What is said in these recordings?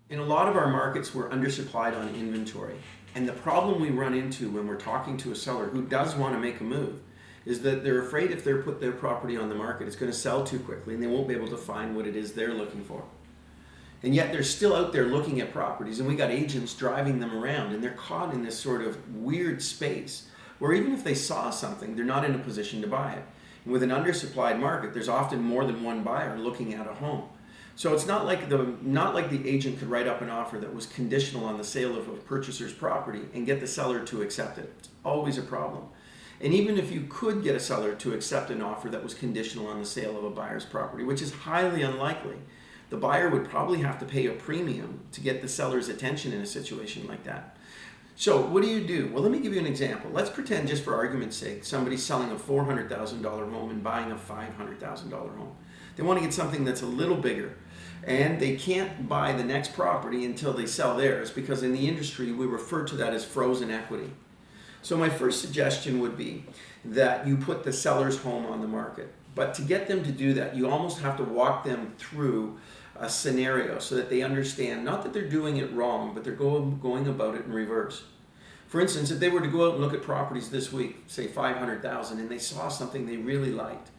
In a lot of our markets, we're undersupplied on inventory. And the problem we run into when we're talking to a seller who does want to make a move is that they're afraid if they put their property on the market, it's going to sell too quickly and they won't be able to find what it is they're looking for. And yet they're still out there looking at properties, and we got agents driving them around, and they're caught in this sort of weird space where even if they saw something, they're not in a position to buy it. And with an undersupplied market, there's often more than one buyer looking at a home. So it's not like the agent could write up an offer that was conditional on the sale of a purchaser's property and get the seller to accept it. It's always a problem. And even if you could get a seller to accept an offer that was conditional on the sale of a buyer's property, which is highly unlikely, the buyer would probably have to pay a premium to get the seller's attention in a situation like that. So what do you do? Well, let me give you an example. Let's pretend, just for argument's sake, somebody's selling a $400,000 home and buying a $500,000 home. They want to get something that's a little bigger, and they can't buy the next property until they sell theirs, because in the industry we refer to that as frozen equity. So my first suggestion would be that you put the seller's home on the market. But to get them to do that, you almost have to walk them through a scenario so that they understand, not that they're doing it wrong, but they're going about it in reverse. For instance, if they were to go out and look at properties this week, say 500,000, and they saw something they really liked,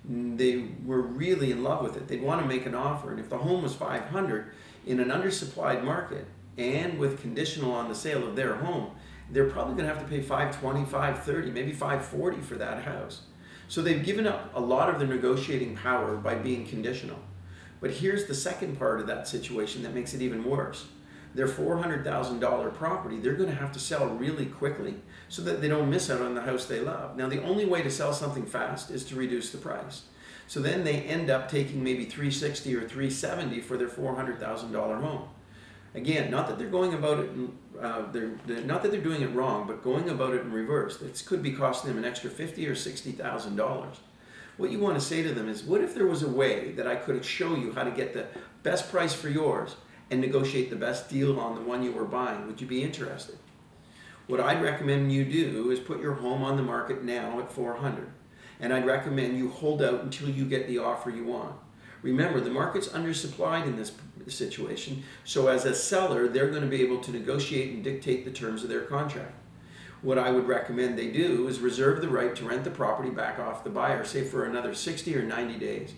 they were really in love with it, they'd want to make an offer. And if the home was 500 in an undersupplied market and with conditional on the sale of their home, they're probably going to have to pay 520, 530, maybe 540 for that house. So they've given up a lot of their negotiating power by being conditional. But here's the second part of that situation that makes it even worse. Their $400,000 property, they're going to have to sell really quickly so that they don't miss out on the house they love. Now, the only way to sell something fast is to reduce the price. So then they end up taking maybe $360,000 or $370,000 for their $400,000 home. Again, not that they're going about it, not that they're doing it wrong, but going about it in reverse. This could be costing them an extra $50,000 or $60,000. What you want to say to them is, what if there was a way that I could show you how to get the best price for yours and negotiate the best deal on the one you were buying? Would you be interested? What I'd recommend you do is put your home on the market now at $400,000, and I'd recommend you hold out until you get the offer you want. Remember, the market's undersupplied in this situation, so as a seller, they're going to be able to negotiate and dictate the terms of their contract. What I would recommend they do is reserve the right to rent the property back off the buyer, say for another 60 or 90 days.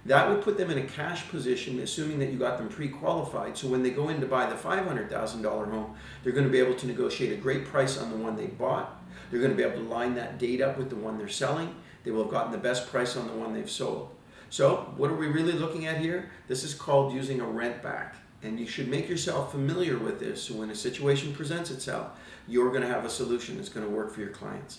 That would put them in a cash position, assuming that you got them pre-qualified, so when they go in to buy the $500,000 home, they're going to be able to negotiate a great price on the one they bought. They're going to be able to line that date up with the one they're selling. They will have gotten the best price on the one they've sold. So what are we really looking at here? This is called using a rent back. And you should make yourself familiar with this, so when a situation presents itself, you're going to have a solution that's going to work for your clients.